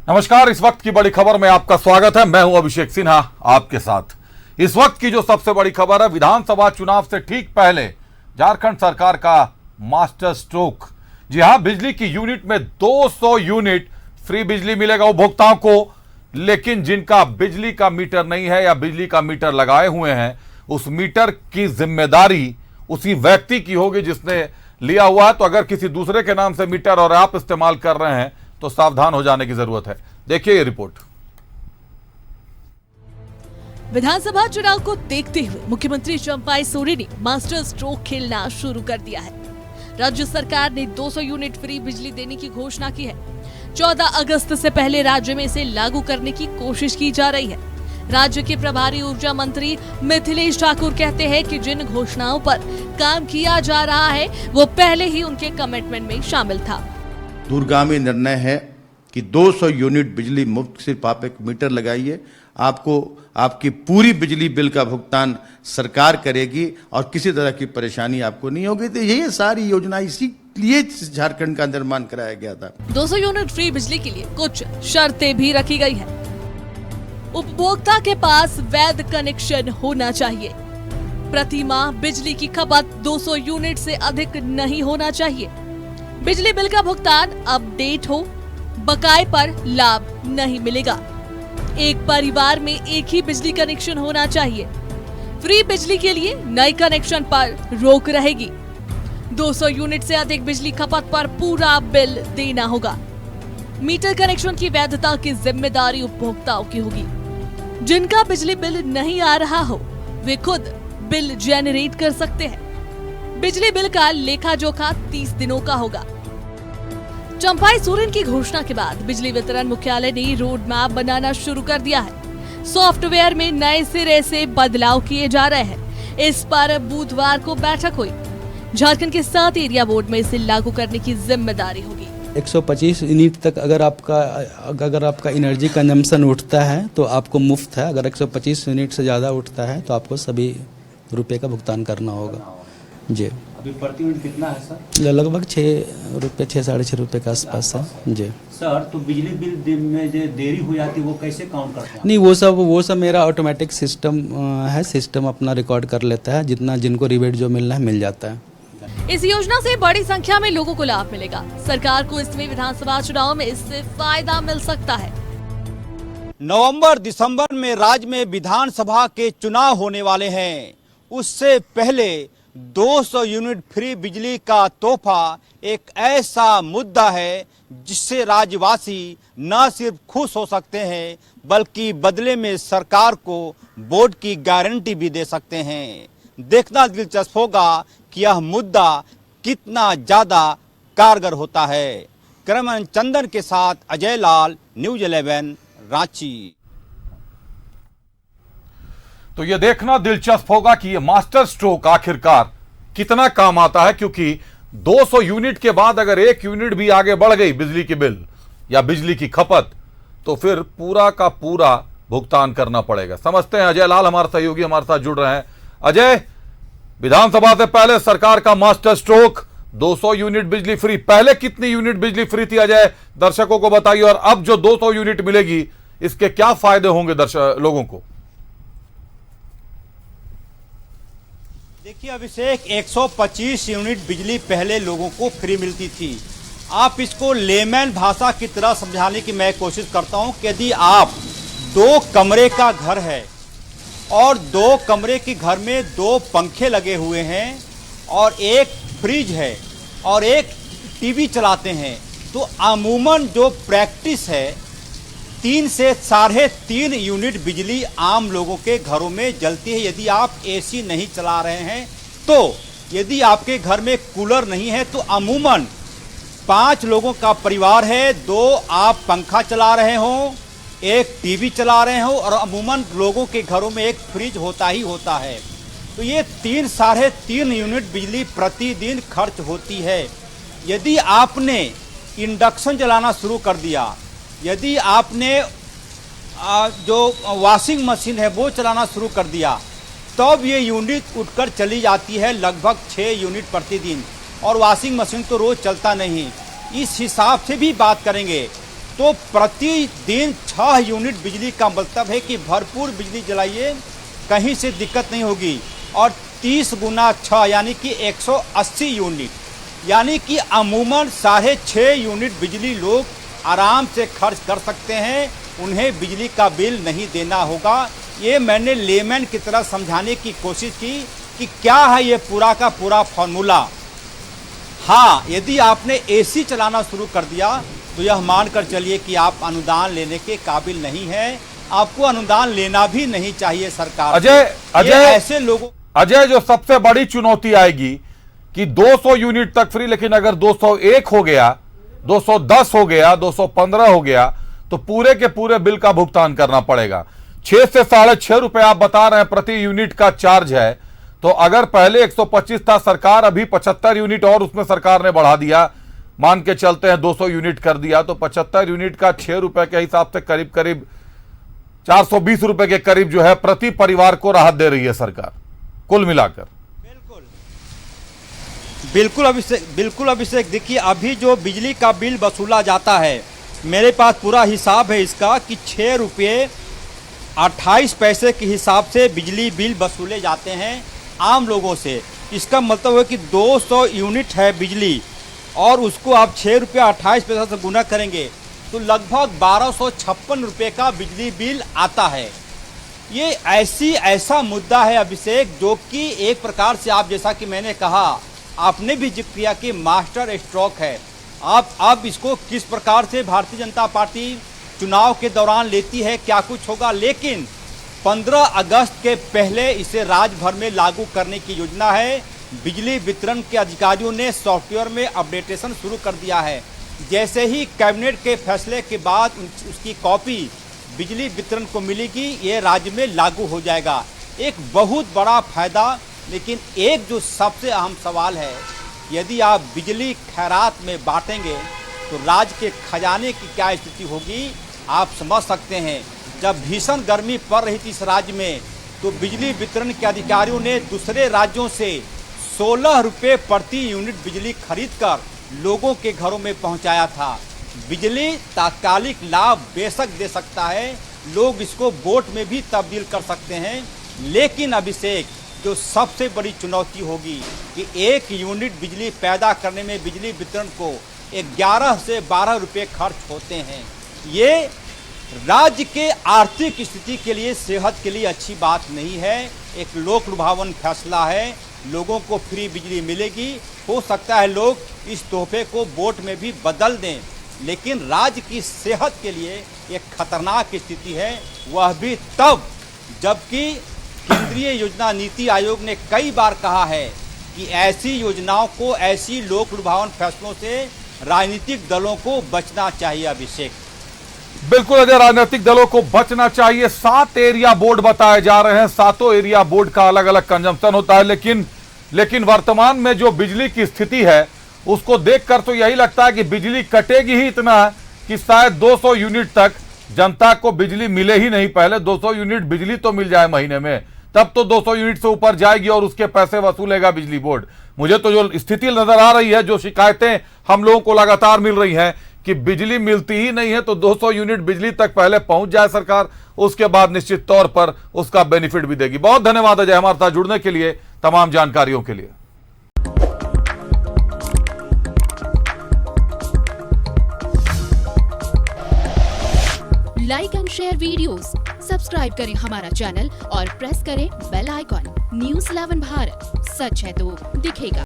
नमस्कार। इस वक्त की बड़ी खबर में आपका स्वागत है। मैं हूं अभिषेक सिन्हा आपके साथ। इस वक्त की जो सबसे बड़ी खबर है, विधानसभा चुनाव से ठीक पहले झारखंड सरकार का मास्टर स्ट्रोक। जी हां, बिजली की यूनिट में 200 यूनिट फ्री बिजली मिलेगा उपभोक्ताओं को, लेकिन जिनका बिजली का मीटर नहीं है या बिजली का मीटर लगाए हुए हैं, उस मीटर की जिम्मेदारी उसी व्यक्ति की होगी जिसने लिया हुआ है। तो अगर किसी दूसरे के नाम से मीटर और आप इस्तेमाल कर रहे हैं तो सावधान हो जाने की जरूरत है। देखिए ये रिपोर्ट। विधानसभा चुनाव को देखते हुए मुख्यमंत्री चंपाई सोरेन ने मास्टर स्ट्रोक खेलना शुरू कर दिया है। राज्य सरकार ने 200 यूनिट फ्री बिजली देने की घोषणा की है। 14 अगस्त से पहले राज्य में इसे लागू करने की कोशिश की जा रही है। राज्य के प्रभारी ऊर्जा मंत्री मिथिलेश ठाकुर कहते हैं कि जिन घोषणाओं पर काम किया जा रहा है वो पहले ही उनके कमिटमेंट में शामिल था। दूरगामी निर्णय है कि 200 यूनिट बिजली मुफ्त, सिर्फ आप एक मीटर लगाइए, आपको आपकी पूरी बिजली बिल का भुगतान सरकार करेगी और किसी तरह की परेशानी आपको नहीं होगी। तो यही सारी योजना, इसीलिए झारखंड का निर्माण कराया गया था। 200 यूनिट फ्री बिजली के लिए कुछ शर्तें भी रखी गई है। उपभोक्ता के पास वैध कनेक्शन होना चाहिए। प्रति माह बिजली की खपत 200 यूनिट से अधिक नहीं होना चाहिए। बिजली बिल का भुगतान अपडेट हो, बकाए पर लाभ नहीं मिलेगा। एक परिवार में एक ही बिजली कनेक्शन होना चाहिए। फ्री बिजली के लिए नए कनेक्शन पर रोक रहेगी। 200 यूनिट से अधिक बिजली खपत पर पूरा बिल देना होगा। मीटर कनेक्शन की वैधता की जिम्मेदारी उपभोक्ताओं की होगी। जिनका बिजली बिल नहीं आ रहा हो वे खुद बिल जेनरेट कर सकते हैं। बिजली बिल का लेखा जोखा 30 दिनों का होगा। चंपाई सोरेन की घोषणा के बाद बिजली वितरण मुख्यालय ने रोड मैप बनाना शुरू कर दिया है। सॉफ्टवेयर में नए सिरे से बदलाव किए जा रहे हैं। इस पर बुधवार को बैठक हुई। झारखंड के 7 एरिया बोर्ड में इसे लागू करने की जिम्मेदारी होगी। 125 यूनिट तक अगर आपका एनर्जी कंजम्पशन उठता है तो आपको मुफ्त है। अगर 125 यूनिट से ज़्यादा उठता है तो आपको सभी रुपए का भुगतान करना होगा। जी, अभी प्रति यूनिट कितना है सर? लगभग 6 रुपये, 6-6.5 रुपये के आसपास है। जी सर, तो बिजली बिल में जो देरी हो जाती है वो कैसे काउंट करते हैं? नहीं, वो सब मेरा ऑटोमेटिक सिस्टम है। सिस्टम अपना रिकॉर्ड कर लेता है। जितना जिनको रिबेट जो मिलना है मिल जाता है। इस योजना से बड़ी संख्या में लोगों को लाभ मिलेगा। सरकार को इसमें विधानसभा चुनाव में इससे फायदा मिल सकता है। नवंबर दिसंबर में राज्य में विधानसभा के चुनाव होने वाले हैं। उससे पहले 200 यूनिट फ्री बिजली का तोहफा एक ऐसा मुद्दा है जिससे राज्यवासी न सिर्फ खुश हो सकते हैं बल्कि बदले में सरकार को वोट की गारंटी भी दे सकते हैं। देखना दिलचस्प होगा कि यह मुद्दा कितना ज्यादा कारगर होता है। करमन चंदन के साथ अजय लाल, न्यूज 11, रांची। तो ये देखना दिलचस्प होगा कि ये मास्टर स्ट्रोक आखिरकार कितना काम आता है, क्योंकि 200 यूनिट के बाद अगर 1 यूनिट भी आगे बढ़ गई बिजली की बिल या बिजली की खपत तो फिर पूरा का पूरा भुगतान करना पड़ेगा। समझते हैं अजय लाल हमारे सहयोगी हमारे साथ जुड़ रहे हैं। अजय, विधानसभा से पहले सरकार का मास्टर स्ट्रोक 200 यूनिट बिजली फ्री, पहले कितनी यूनिट बिजली फ्री थी अजय, दर्शकों को बताइए, और अब जो 200 यूनिट मिलेगी इसके क्या फायदे होंगे लोगों को? देखिए अभिषेक, 125 यूनिट बिजली पहले लोगों को फ्री मिलती थी। आप इसको लेमैन भाषा की तरह समझाने की मैं कोशिश करता हूं कि यदि आप 2 कमरे का घर है और 2 कमरे के घर में 2 पंखे लगे हुए हैं और एक फ्रिज है और एक टीवी चलाते हैं, तो अमूमन जो प्रैक्टिस है 3 से 3.5 यूनिट बिजली आम लोगों के घरों में जलती है। यदि आप एसी नहीं चला रहे हैं तो, यदि आपके घर में कूलर नहीं है तो अमूमन 5 लोगों का परिवार है, 2 आप पंखा चला रहे हो, एक टीवी चला रहे हो और अमूमन लोगों के घरों में एक फ्रिज होता ही होता है। तो ये 3-3.5 यूनिट बिजली प्रतिदिन खर्च होती है। यदि आपने इंडक्शन जलाना शुरू कर दिया, यदि आपने जो वॉशिंग मशीन है वो चलाना शुरू कर दिया, तब ये यूनिट उठकर चली जाती है लगभग 6 यूनिट प्रतिदिन। और वॉशिंग मशीन तो रोज चलता नहीं। इस हिसाब से भी बात करेंगे तो प्रतिदिन 6 यूनिट बिजली का मतलब है कि भरपूर बिजली जलाइए, कहीं से दिक्कत नहीं होगी। और 30 गुना 6 यानी कि 180 यूनिट, यानी कि अमूमन 6.5 यूनिट बिजली लोग आराम से खर्च कर सकते हैं, उन्हें बिजली का बिल नहीं देना होगा। ये मैंने लेमैन की तरह समझाने की कोशिश की कि क्या है ये पूरा का पूरा फॉर्मूला। हाँ, यदि आपने एसी चलाना शुरू कर दिया तो यह मानकर चलिए कि आप अनुदान लेने के काबिल नहीं हैं, आपको अनुदान लेना भी नहीं चाहिए सरकार से। अजय ऐसे लोगों जो सबसे बड़ी चुनौती आएगी कि 200 यूनिट तक फ्री, लेकिन अगर 201 हो गया, 210 हो गया, 215 हो गया तो पूरे के पूरे बिल का भुगतान करना पड़ेगा। 6 से 6.5 रुपए आप बता रहे हैं प्रति यूनिट का चार्ज है। तो अगर पहले 125 था, सरकार अभी 75 यूनिट और उसमें सरकार ने बढ़ा दिया, मान के चलते हैं 200 यूनिट कर दिया, तो 75 यूनिट का 6 रुपए के हिसाब से करीब करीब 420 रुपए के करीब जो है प्रति परिवार को राहत दे रही है सरकार कुल मिलाकर। बिल्कुल अभिषेक, देखिए अभी जो बिजली का बिल वसूला जाता है, मेरे पास पूरा हिसाब है इसका कि 6 रुपये 28 पैसे के हिसाब से बिजली बिल वसूले जाते हैं आम लोगों से। इसका मतलब है कि 200 यूनिट है बिजली और उसको आप 6 रुपये 28 पैसे से गुना करेंगे तो लगभग 1256 रुपये का बिजली बिल आता है। ये ऐसा मुद्दा है अभिषेक, जो कि एक प्रकार से आप, जैसा कि मैंने कहा, आपने भी जिक्र किया कि मास्टर स्ट्रोक है। आप इसको किस प्रकार से भारतीय जनता पार्टी चुनाव के दौरान लेती है, क्या कुछ होगा, लेकिन 15 अगस्त के पहले इसे राज्य भर में लागू करने की योजना है। बिजली वितरण के अधिकारियों ने सॉफ्टवेयर में अपडेटेशन शुरू कर दिया है। जैसे ही कैबिनेट के फैसले के बाद उसकी कॉपी बिजली वितरण को मिलेगी, ये राज्य में लागू हो जाएगा। एक बहुत बड़ा फायदा। लेकिन एक जो सबसे अहम सवाल है, यदि आप बिजली खैरात में बांटेंगे तो राज्य के खजाने की क्या स्थिति होगी, आप समझ सकते हैं। जब भीषण गर्मी पड़ रही थी इस राज्य में, तो बिजली वितरण के अधिकारियों ने दूसरे राज्यों से 16 रुपये प्रति यूनिट बिजली खरीदकर लोगों के घरों में पहुंचाया था। बिजली तात्कालिक लाभ बेशक दे सकता है, लोग इसको वोट में भी तब्दील कर सकते हैं, लेकिन अभिषेक, जो सबसे बड़ी चुनौती होगी कि 1 यूनिट बिजली पैदा करने में बिजली वितरण को 11 से 12 रुपये खर्च होते हैं। ये राज्य के आर्थिक स्थिति के लिए, सेहत के लिए अच्छी बात नहीं है। एक लोक लुभावन फैसला है, लोगों को फ्री बिजली मिलेगी। हो सकता है लोग इस तोहफे को वोट में भी बदल दें, लेकिन राज्य की सेहत के लिए एक खतरनाक स्थिति है, वह भी तब जबकि केंद्रीय योजना नीति आयोग ने कई बार कहा है कि ऐसी योजनाओं को, ऐसी लोक लुभावन फैसलों से राजनीतिक दलों को बचना चाहिए। अभिषेक, बिल्कुल अजय, राजनीतिक दलों को बचना चाहिए। 7 एरिया बोर्ड बताए जा रहे हैं, 7 एरिया बोर्ड का अलग अलग कंजम्पशन होता है, लेकिन वर्तमान में जो बिजली की स्थिति है उसको देखकर तो यही लगता है कि बिजली कटेगी ही इतना कि शायद 200 यूनिट तक जनता को बिजली मिले ही नहीं। पहले 200 यूनिट बिजली तो मिल जाए महीने में, तब तो 200 यूनिट से ऊपर जाएगी और उसके पैसे वसूलेगा बिजली बोर्ड। मुझे तो जो स्थिति नजर आ रही है, जो शिकायतें हम लोगों को लगातार मिल रही हैं कि बिजली मिलती ही नहीं है, तो 200 यूनिट बिजली तक पहले पहुंच जाए सरकार, उसके बाद निश्चित तौर पर उसका बेनिफिट भी देगी। बहुत धन्यवाद अजय हमारे साथ जुड़ने के लिए, तमाम जानकारियों के लिए। Like and share videos, subscribe करें हमारा चैनल और प्रेस करें बेल आइकॉन। न्यूज़ 11 भारत, सच है तो दिखेगा।